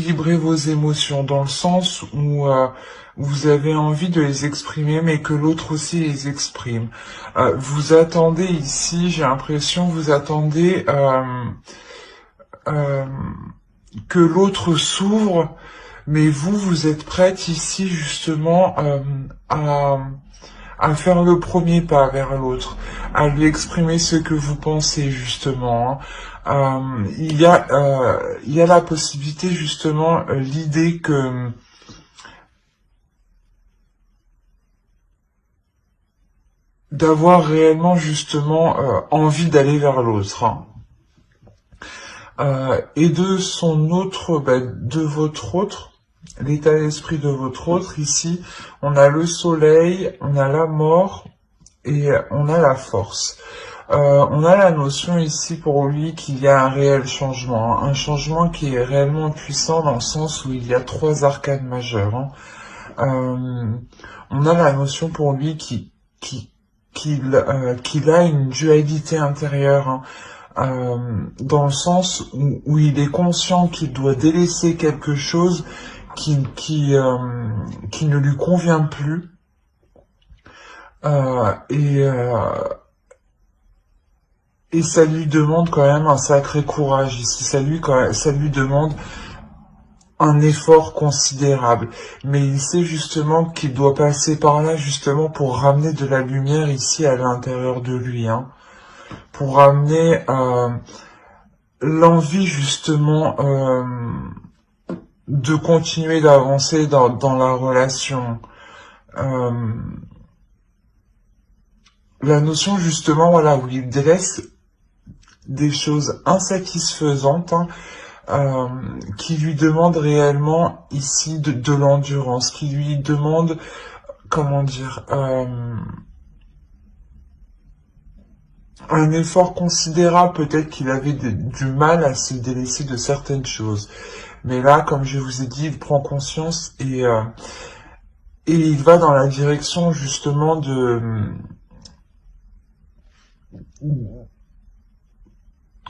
équilibrer vos émotions dans le sens où vous avez envie de les exprimer, mais que l'autre aussi les exprime. Vous attendez ici, j'ai l'impression, vous attendez que l'autre s'ouvre, mais vous êtes prête ici justement à faire le premier pas vers l'autre, à lui exprimer ce que vous pensez justement. Il y a la possibilité justement, l'idée que d'avoir réellement justement envie d'aller vers l'autre. Et de son autre, de votre autre, l'état d'esprit de votre autre, ici, on a le soleil, on a la mort et on a la force. On a la notion ici pour lui qu'il y a un réel changement, un changement qui est réellement puissant dans le sens où il y a 3 arcanes majeures. On a la notion pour lui qu'il a une dualité intérieure, dans le sens où il est conscient qu'il doit délaisser quelque chose qui ne lui convient plus, et ça lui demande quand même un sacré courage ici, ça lui demande un effort considérable, mais il sait justement qu'il doit passer par là justement pour ramener de la lumière ici à l'intérieur de lui, pour ramener l'envie justement de continuer d'avancer dans la relation. La notion justement, voilà, où il délaisse des choses insatisfaisantes, qui lui demandent réellement ici de l'endurance, qui lui demandent, comment dire, un effort considérable. Peut-être qu'il avait du mal à se délaisser de certaines choses. Mais là, comme je vous ai dit, il prend conscience et il va dans la direction justement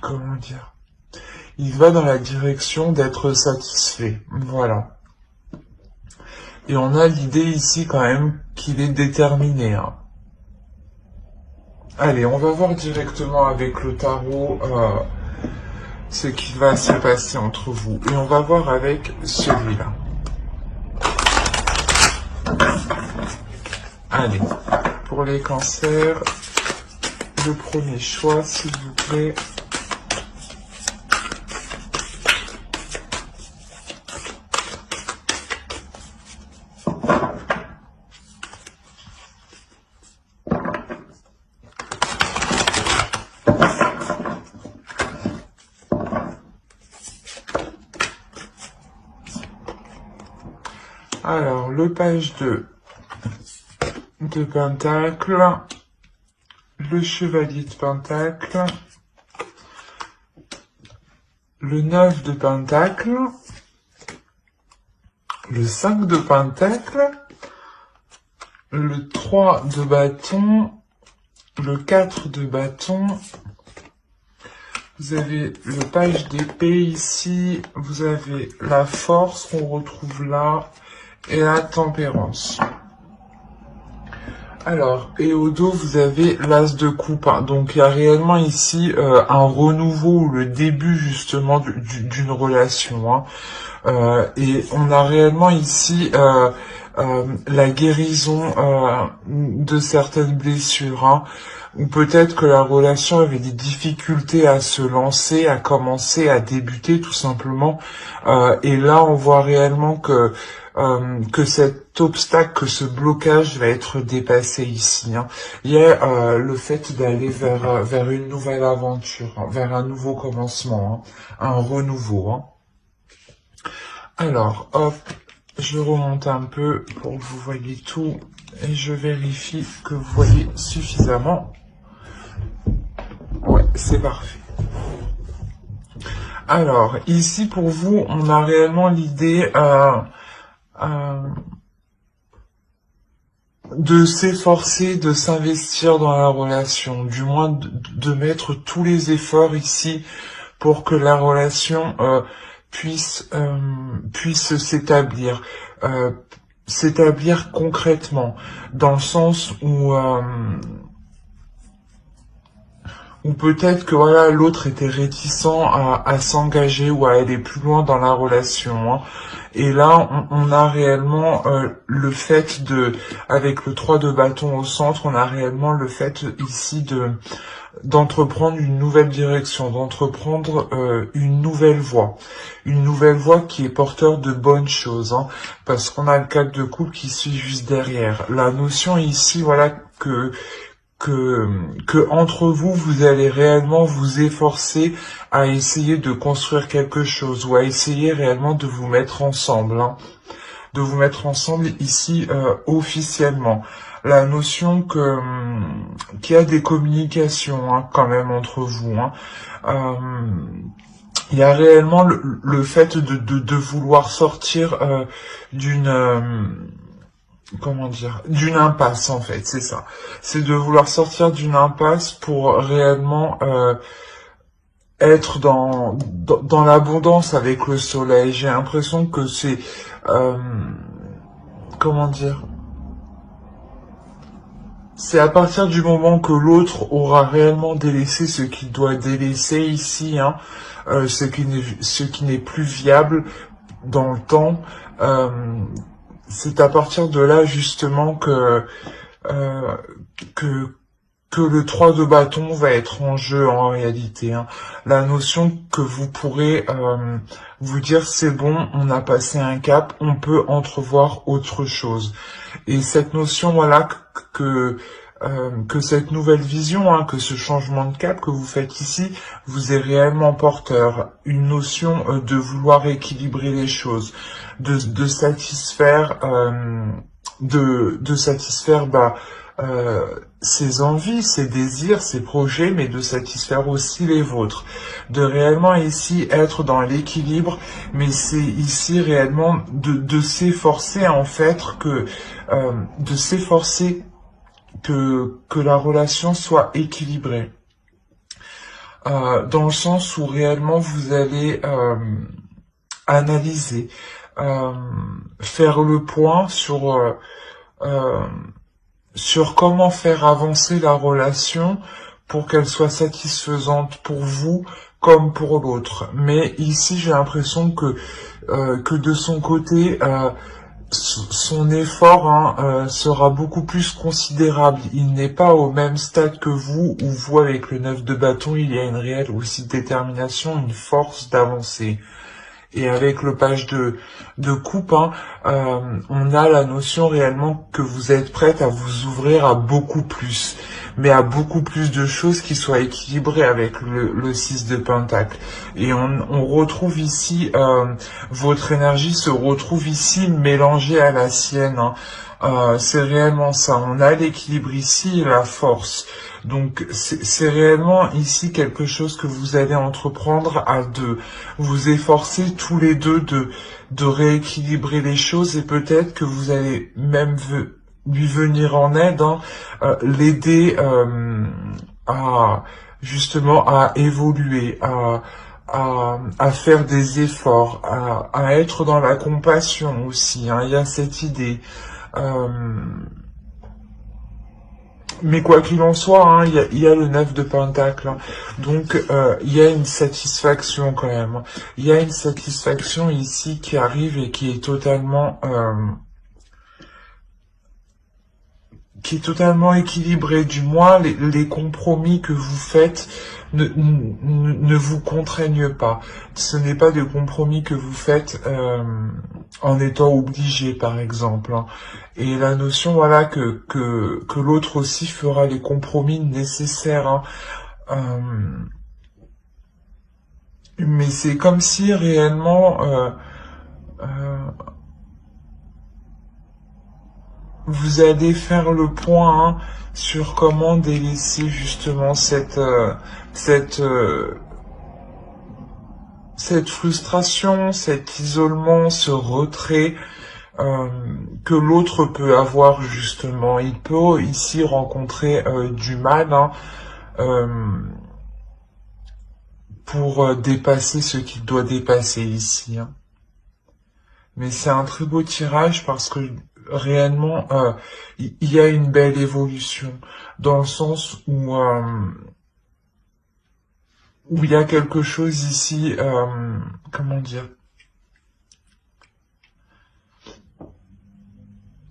comment dire, il va dans la direction d'être satisfait, voilà. Et on a l'idée ici quand même qu'il est déterminé. Allez, on va voir directement avec le tarot ce qui va se passer entre vous. Et on va voir avec celui-là. Allez, pour les cancers, le premier choix, s'il vous plaît. Alors, le page de Pentacle, le chevalier de Pentacle, le 9 de Pentacle, le 5 de Pentacle, le 3 de bâton, le 4 de bâton, vous avez le page d'épée ici, vous avez la force qu'on retrouve là, et la tempérance. Alors, et au dos, vous avez l'as de coupe. Donc, il y a réellement ici un renouveau ou le début justement d'une relation. Et on a réellement ici la guérison de certaines blessures. Ou peut-être que la relation avait des difficultés à se lancer, à commencer, à débuter tout simplement. Et là, on voit réellement que cet obstacle, que ce blocage va être dépassé ici. Il y a le fait d'aller vers une nouvelle aventure, vers un nouveau commencement, un renouveau. Alors, hop, je remonte un peu pour que vous voyez tout et je vérifie que vous voyez suffisamment. Ouais, c'est parfait. Alors, ici pour vous, on a réellement l'idée de s'efforcer, de s'investir dans la relation, du moins de mettre tous les efforts ici pour que la relation puisse s'établir concrètement, dans le sens où peut-être que voilà l'autre était réticent à s'engager ou à aller plus loin dans la relation, hein. Et là on a réellement le fait avec le 3 de bâton au centre, on a réellement le fait ici d'entreprendre une nouvelle direction, d'entreprendre une nouvelle voie qui est porteur de bonnes choses, hein, parce qu'on a le 4 de coupe qui suit juste derrière. La notion ici, voilà, que entre vous, vous allez réellement vous efforcer à essayer de construire quelque chose, ou à essayer réellement de vous mettre ensemble, hein, de vous mettre ensemble ici officiellement. La notion qu'il y a des communications, hein, quand même entre vous, hein. Il y a réellement le fait de vouloir sortir comment dire, d'une impasse, en fait, c'est ça. C'est de vouloir sortir d'une impasse pour réellement être dans l'abondance avec le soleil. J'ai l'impression que c'est comment dire, c'est à partir du moment que l'autre aura réellement délaissé ce qu'il doit délaisser ici, hein, ce qui n'est plus viable dans le temps, c'est à partir de là justement que que le 3 de bâton va être en jeu en réalité, hein. La notion que vous pourrez vous dire c'est bon, on a passé un cap, on peut entrevoir autre chose. Et cette notion, voilà, que cette nouvelle vision, hein, que ce changement de cap que vous faites ici, vous est réellement porteur. Une notion de vouloir équilibrer les choses, de satisfaire, ses envies, ses désirs, ses projets, mais de satisfaire aussi les vôtres. De réellement ici être dans l'équilibre, mais c'est ici réellement de s'efforcer en fait de s'efforcer que la relation soit équilibrée. Dans le sens où réellement vous allez analyser, faire le point sur comment faire avancer la relation pour qu'elle soit satisfaisante pour vous comme pour l'autre. Mais ici, j'ai l'impression que de son côté, son effort, hein, sera beaucoup plus considérable. Il n'est pas au même stade que vous, où vous, avec le 9 de bâton, il y a une réelle aussi détermination, une force d'avancer. Et avec le page de coupe, hein, on a la notion réellement que vous êtes prête à vous ouvrir à beaucoup plus, mais à beaucoup plus de choses qui soient équilibrées avec le 6 de pentacle. Et on retrouve ici, votre énergie se retrouve ici mélangée à la sienne, hein. C'est réellement ça, on a l'équilibre ici et la force. Donc c'est réellement ici quelque chose que vous allez entreprendre à vous efforcer tous les deux de rééquilibrer les choses, et peut-être que vous allez même lui venir en aide, hein, l'aider justement à évoluer, à faire des efforts, à être dans la compassion aussi, hein. Il y a cette idée. Mais quoi qu'il en soit, hein, il y a le 9 de pentacle, hein. Donc il y a une satisfaction quand même. Il y a une satisfaction ici qui arrive et qui est totalement équilibrée. Du moins, les compromis que vous faites ne vous contraignent pas. Ce n'est pas des compromis que vous faites en étant obligé, par exemple, hein. Et la notion, voilà, que l'autre aussi fera les compromis nécessaires, hein. Mais c'est comme si réellement vous allez faire le point, hein, sur comment délaisser justement cette frustration, cet isolement, ce retrait que l'autre peut avoir justement. Il peut ici rencontrer du mal, hein, pour dépasser ce qu'il doit dépasser ici, hein. Mais c'est un très beau tirage parce que réellement, il y a une belle évolution dans le sens où il y a quelque chose ici, comment dire,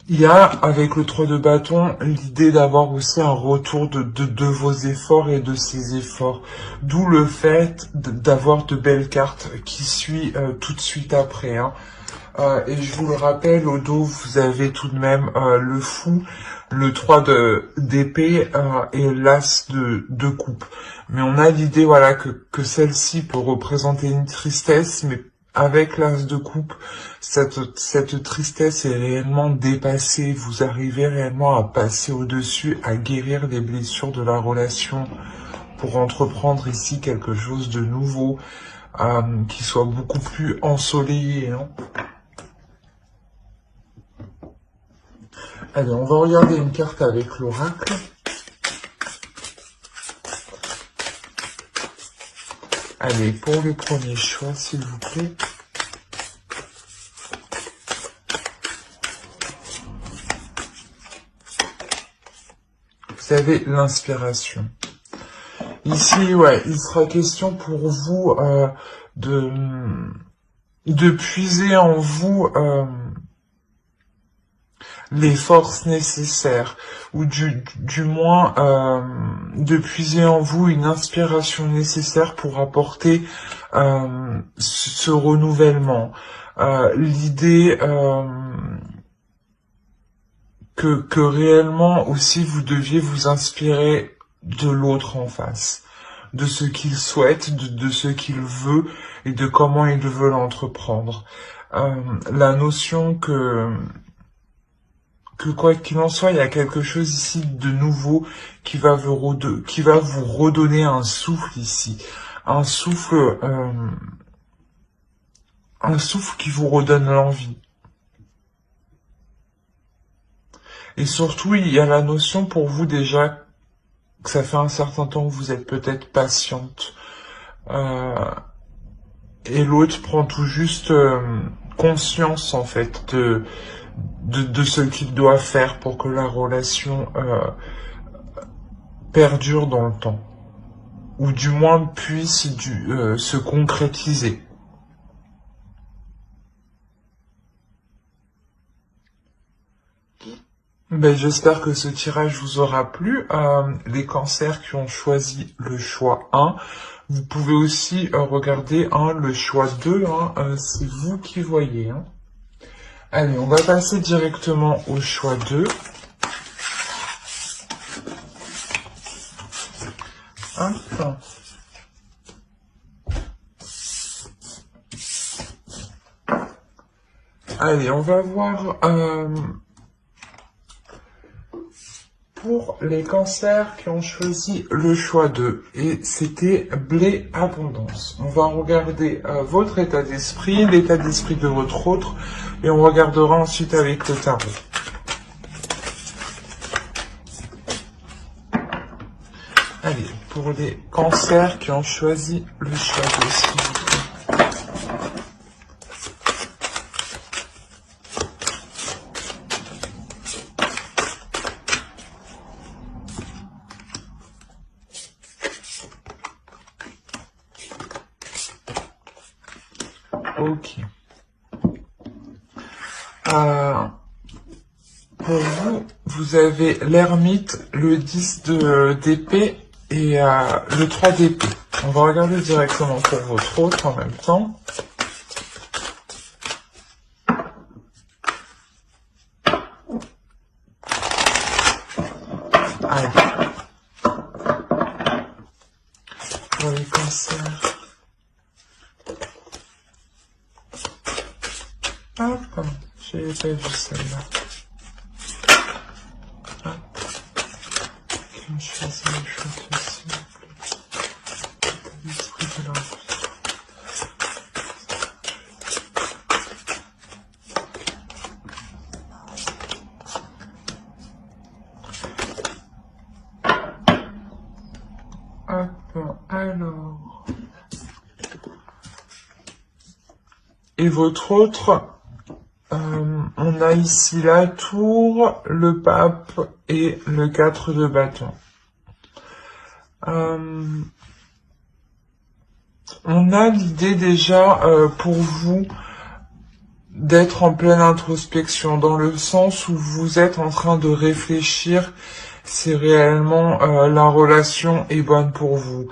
il y a, avec le 3 de bâton, l'idée d'avoir aussi un retour de vos efforts et de ces efforts. D'où le fait d'avoir de belles cartes qui suit tout de suite après, hein. Et je vous le rappelle, au dos, vous avez tout de même le fou, le 3 d'épée et l'as de coupe. Mais on a l'idée, voilà, que celle-ci peut représenter une tristesse, mais avec l'as de coupe, cette tristesse est réellement dépassée. Vous arrivez réellement à passer au-dessus, à guérir les blessures de la relation pour entreprendre ici quelque chose de nouveau, qui soit beaucoup plus ensoleillé, hein. Allez, on va regarder une carte avec l'oracle. Allez, pour le premier choix, s'il vous plaît. Vous avez l'inspiration. Ici, ouais, il sera question pour vous de puiser en vous les forces nécessaires, ou du moins de puiser en vous une inspiration nécessaire pour apporter ce renouvellement. L'idée que réellement aussi vous deviez vous inspirer de l'autre en face, de ce qu'il souhaite, de ce qu'il veut et de comment il veut l'entreprendre. La notion que quoi qu'il en soit, il y a quelque chose ici de nouveau qui va vous redonner un souffle ici, un souffle qui vous redonne l'envie. Et surtout, il y a la notion pour vous déjà que ça fait un certain temps que vous êtes peut-être patiente, et l'autre prend tout juste conscience en fait de ce qu'il doit faire pour que la relation perdure dans le temps, ou du moins puisse se concrétiser. Ben, j'espère que ce tirage vous aura plu. Les cancers qui ont choisi le choix 1, vous pouvez aussi regarder le choix 2, c'est vous qui voyez, hein. Allez, on va passer directement au choix 2. Hop. Allez, on va voir pour les cancers qui ont choisi le choix 2. Et c'était blé abondance. On va regarder votre état d'esprit, l'état d'esprit de votre autre, et on regardera ensuite avec le tarot. Allez, pour les cancers qui ont choisi le choix 2, s'il vous plaît. Ok. Pour vous, vous avez l'ermite, le 10 d'épée et le 3 d'épée. On va regarder directement pour votre autre en même temps. Allez. Pour les cancers. Hop, j'ai pas vu celle-là. Hop. On choisit les choses aussi. L'esprit de l'envie. Hop, alors. Et votre autre, on a ici la tour, le pape et le 4 de bâton. On a l'idée déjà pour vous d'être en pleine introspection, dans le sens où vous êtes en train de réfléchir si réellement la relation est bonne pour vous.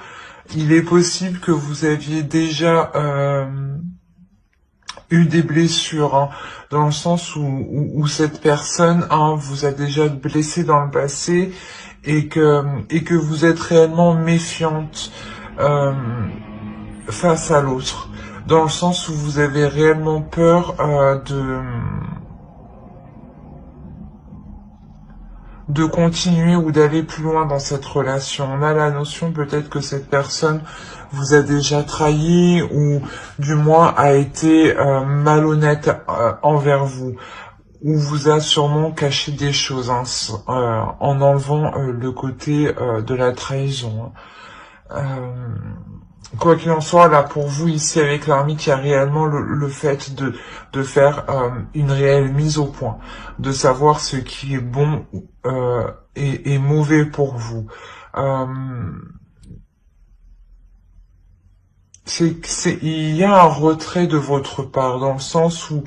Il est possible que vous aviez déjà eu des blessures, hein, dans le sens où cette personne vous a déjà blessé dans le passé et que vous êtes réellement méfiante face à l'autre, dans le sens où vous avez réellement peur de continuer ou d'aller plus loin dans cette relation. On a la notion peut-être que cette personne vous a déjà trahi ou du moins a été malhonnête envers vous, ou vous a sûrement caché des choses en enlevant le côté de la trahison. Quoi qu'il en soit, là pour vous ici avec l'ermite, il y a réellement le fait de faire une réelle mise au point, de savoir ce qui est bon et mauvais pour vous. Il y a un retrait de votre part, dans le sens où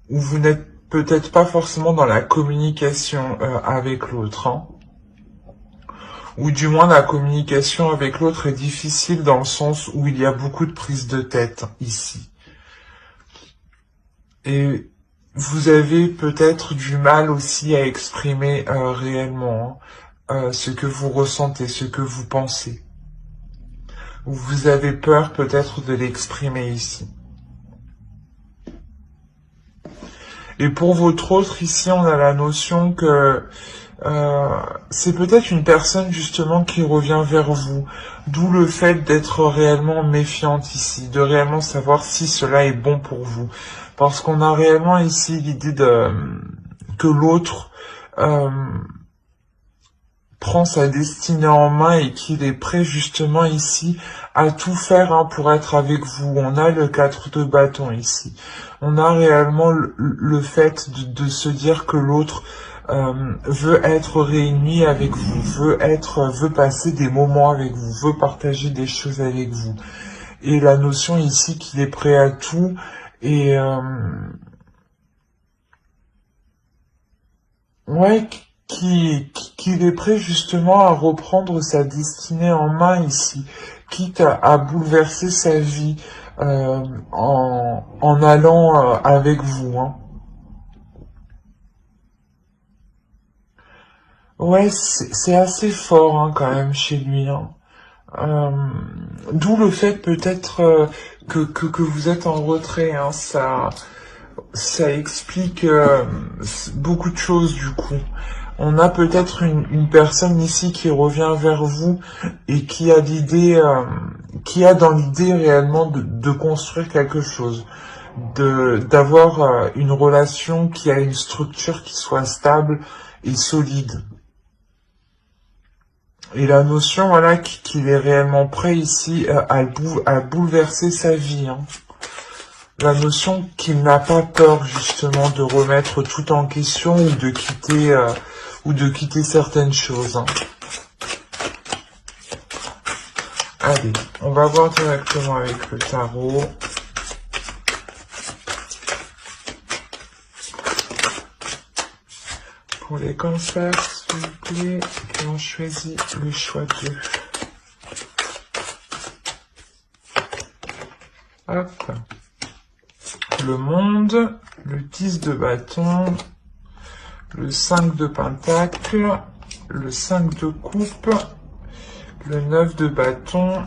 vous n'êtes peut-être pas forcément dans la communication avec l'autre, hein. Ou du moins la communication avec l'autre est difficile dans le sens où il y a beaucoup de prise de tête ici. Et vous avez peut-être du mal aussi à exprimer réellement ce que vous ressentez, ce que vous pensez. Ou vous avez peur peut-être de l'exprimer ici. Et pour votre autre, ici, on a la notion que c'est peut-être une personne justement qui revient vers vous, d'où le fait d'être réellement méfiante ici, de réellement savoir si cela est bon pour vous, parce qu'on a réellement ici l'idée que l'autre prend sa destinée en main et qu'il est prêt justement ici à tout faire pour être avec vous. On a le 4 de bâton ici, on a réellement le fait de se dire que l'autre veut être réuni avec vous, veut passer des moments avec vous, veut partager des choses avec vous. Et la notion ici qu'il est prêt à tout et qu'il est prêt justement à reprendre sa destinée en main ici, quitte à bouleverser sa vie en allant avec vous, hein. Ouais, c'est assez fort quand même chez lui, hein. D'où le fait peut-être que vous êtes en retrait, hein. Ça explique beaucoup de choses du coup. On a peut-être une personne ici qui revient vers vous et qui a l'idée, qui a dans l'idée réellement de construire quelque chose, d'avoir une relation qui a une structure qui soit stable et solide. Et la notion, voilà, qu'il est réellement prêt ici à bouleverser sa vie, hein. La notion qu'il n'a pas peur justement de remettre tout en question ou de quitter certaines choses, hein. Allez, on va voir directement avec le tarot. Pour les cancers, s'il vous plaît, qui ont choisi le choix 2. Hop. Le monde, le 10 de bâton, le 5 de pentacle, le 5 de coupe, le 9 de bâton,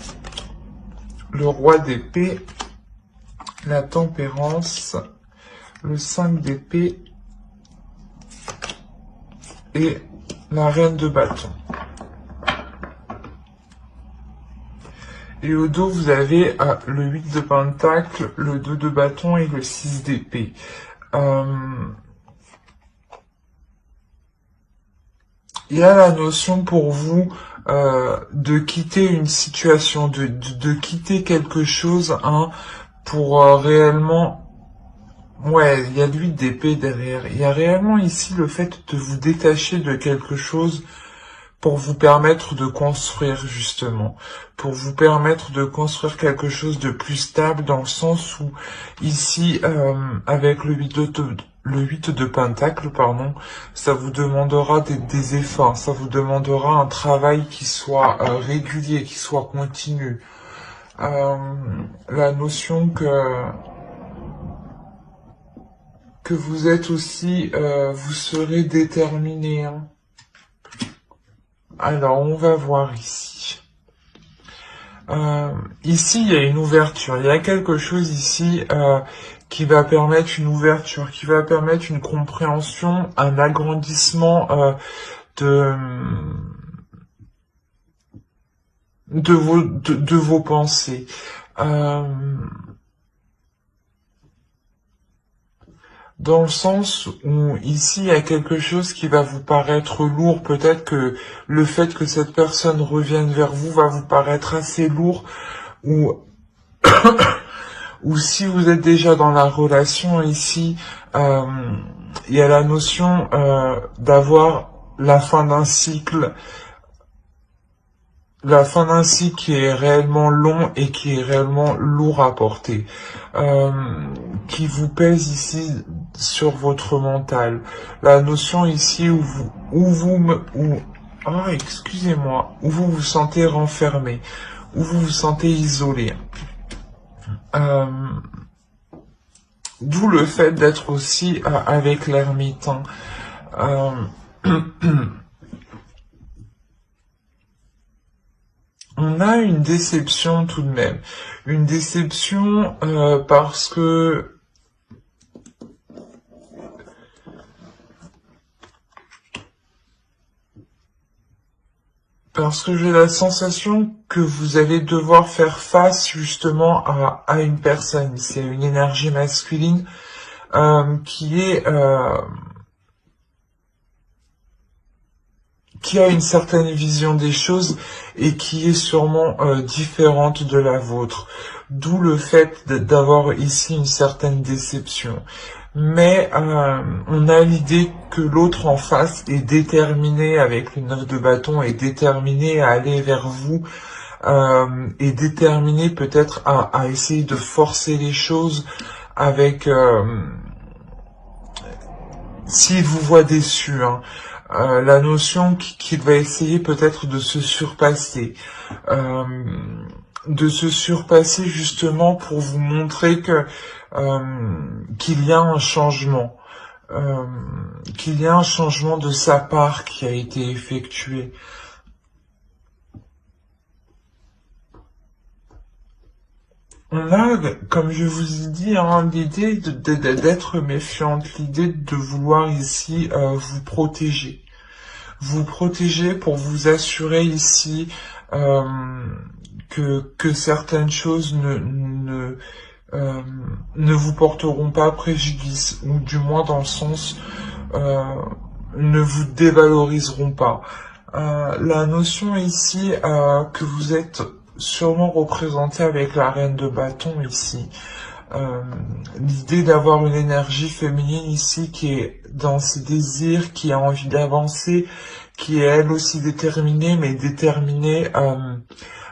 le roi d'épée, la tempérance, le 5 d'épée et la reine de bâton. Et au dos, vous avez le 8 de pentacle, le 2 de bâton et le 6 d'épée. Il y a la notion pour vous de quitter une situation, de quitter quelque chose pour réellement Ouais, il y a l'huile d'épée derrière. Il y a réellement ici le fait de vous détacher de quelque chose pour vous permettre de construire justement, pour vous permettre de construire quelque chose de plus stable dans le sens où ici, avec le 8 de Pentacle, pardon, ça vous demandera des efforts, ça vous demandera un travail qui soit régulier, qui soit continu. Euh, la notion que vous êtes aussi, vous serez déterminé, hein. Alors, on va voir ici. Ici, il y a une ouverture. Il y a quelque chose ici qui va permettre une ouverture, qui va permettre une compréhension, un agrandissement de, de vos pensées. Euh, Dans le sens où ici il y a quelque chose qui va vous paraître lourd, peut-être que le fait que cette personne revienne vers vous va vous paraître assez lourd, ou si vous êtes déjà dans la relation ici, euh, il y a la notion d'avoir la fin d'un cycle qui est réellement long et qui est réellement lourd à porter, euh, qui vous pèse ici sur votre mental. La notion ici excusez-moi, où vous vous sentez renfermé, où vous vous sentez isolé. Euh, D'où le fait d'être aussi avec l'ermite, hein. On a une déception tout de même. Une déception parce que j'ai la sensation que vous allez devoir faire face justement à une personne. C'est une énergie masculine qui a une certaine vision des choses et qui est sûrement différente de la vôtre. D'où le fait d'avoir ici une certaine déception. Mais on a l'idée que l'autre en face est déterminé, avec le 9 de bâton, est déterminé à aller vers vous, est déterminé peut-être à essayer de forcer les choses avec... s'il vous voit déçu, hein, la notion qu'il va essayer peut-être euh, de se surpasser justement pour vous montrer que qu'il y a un changement, euh, qu'il y a un changement de sa part qui a été effectué. On a, comme je vous ai dit, hein, l'idée d'être méfiante, l'idée de vouloir ici vous protéger. Vous protéger pour vous assurer ici que certaines choses ne vous porteront pas préjudice, ou du moins dans le sens ne vous dévaloriseront pas. La notion ici que vous êtes sûrement représenté avec la reine de bâton ici. L'idée d'avoir une énergie féminine ici qui est dans ses désirs, qui a envie d'avancer, qui est elle aussi déterminée, mais déterminée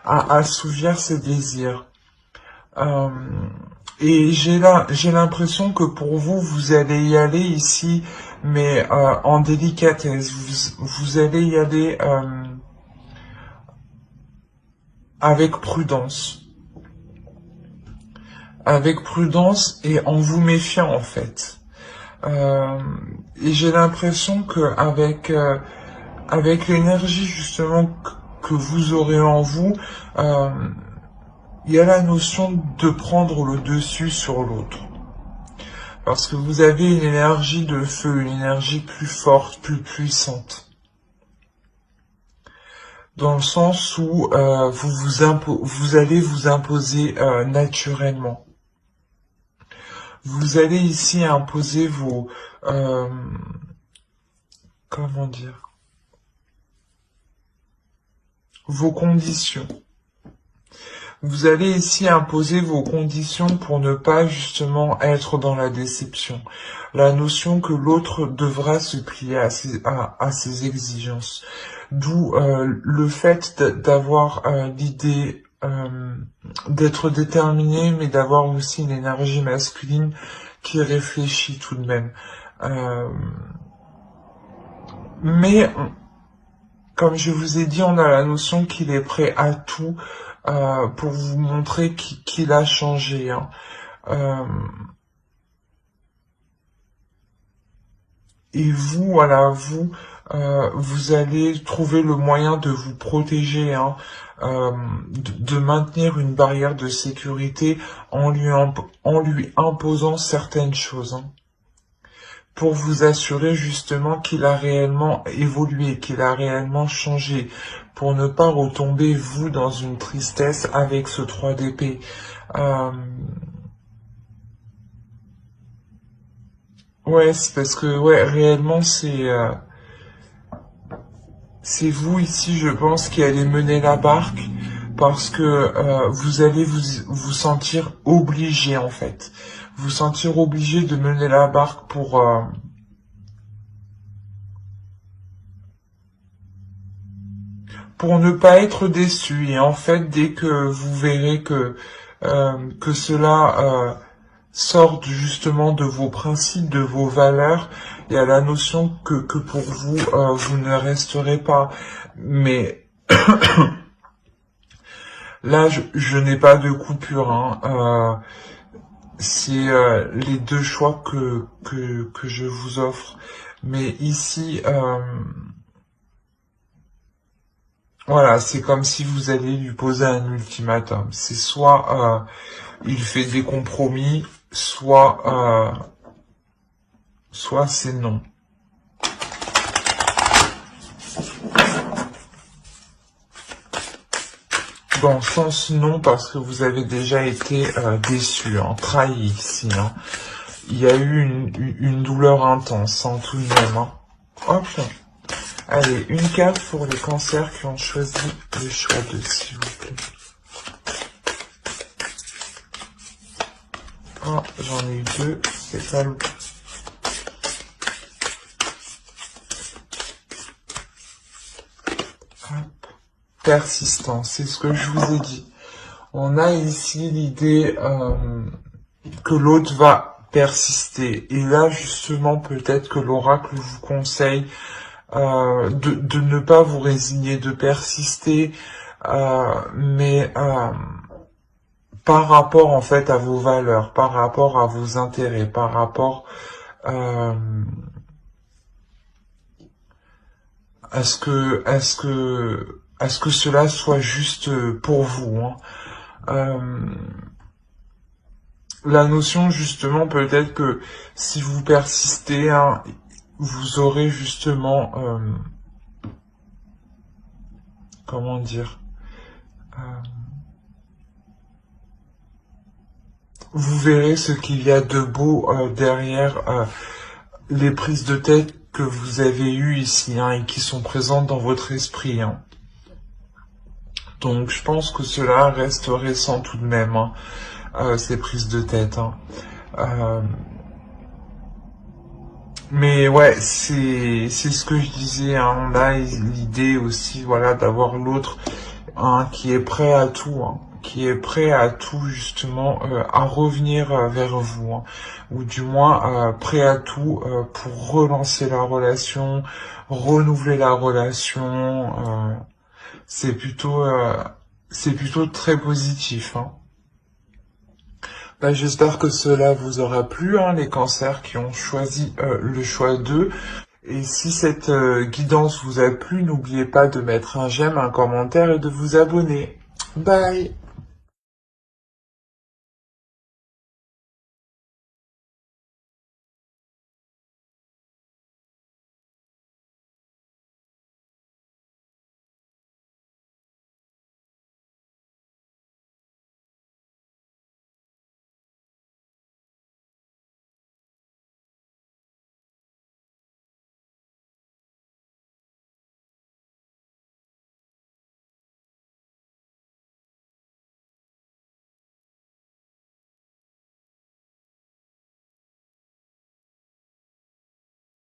à assouvir ses désirs. Euh, et j'ai l'impression que pour vous, vous allez y aller ici, mais en délicatesse. Vous allez y aller avec prudence. Avec prudence et en vous méfiant en fait. Et j'ai l'impression que avec l'énergie justement que vous aurez en vous, il y a la notion de prendre le dessus sur l'autre. Parce que vous avez une énergie de feu, une énergie plus forte, plus puissante. Dans le sens où vous allez vous imposer naturellement. Vous allez ici imposer euh, comment dire, vos conditions. Vous allez ici imposer vos conditions pour ne pas justement être dans la déception. La notion que l'autre devra se plier à ses exigences. D'où le fait d'avoir l'idée d'être déterminé, mais d'avoir aussi une énergie masculine qui réfléchit tout de même. Mais, comme je vous ai dit, on a la notion qu'il est prêt à tout pour vous montrer qu'il a changé. Hein. Et vous, voilà, vous allez trouver le moyen de vous protéger, hein, de maintenir une barrière de sécurité en lui imposant certaines choses. Hein, pour vous assurer justement qu'il a réellement évolué, qu'il a réellement changé, pour ne pas retomber, vous, dans une tristesse avec ce 3 d'épée. Ouais, c'est parce que, ouais, réellement, c'est vous ici, je pense, qui allez mener la barque, parce que vous allez vous sentir obligé, en fait. Vous sentir obligé de mener la barque pour ne pas être déçu. Et en fait, dès que vous verrez que cela sort justement de vos principes, de vos valeurs, il y a la notion que pour vous, vous ne resterez pas. Mais là, je n'ai pas de coupure. Hein. C'est les deux choix que je vous offre. Mais ici, voilà, c'est comme si vous alliez lui poser un ultimatum. C'est soit il fait des compromis, soit c'est non. Dans le sens non, parce que vous avez déjà été déçu, hein, trahi ici. Hein. Il y a eu une douleur intense, hein, tout de même. Hein. Hop. Allez, une carte pour les cancers qui ont choisi le choix de, s'il vous plaît. Ah, j'en ai eu deux, c'est pas le... Hop. Persistance, c'est ce que je vous ai dit. On a ici l'idée que l'autre va persister. Et là, justement, peut-être que l'oracle vous conseille de ne pas vous résigner, de persister, mais par rapport en fait à vos valeurs, par rapport à vos intérêts, par rapport à ce que cela soit juste pour vous. Hein. La notion justement peut-être que si vous persistez, hein, vous aurez justement comment dire, vous verrez ce qu'il y a de beau derrière les prises de tête que vous avez eues ici, hein, et qui sont présentes dans votre esprit. Hein. Donc je pense que cela reste récent tout de même, hein, ces prises de tête. Hein. Mais ouais, c'est ce que je disais, hein, on a l'idée aussi, voilà, d'avoir l'autre, hein, qui est prêt à tout, hein, qui est prêt à tout justement, à revenir vers vous, hein, ou du moins prêt à tout pour relancer la relation, renouveler la relation. C'est plutôt très positif. Hein. Bah, j'espère que cela vous aura plu, hein, les cancers qui ont choisi le choix 2. Et si cette guidance vous a plu, n'oubliez pas de mettre un j'aime, un commentaire et de vous abonner. Bye!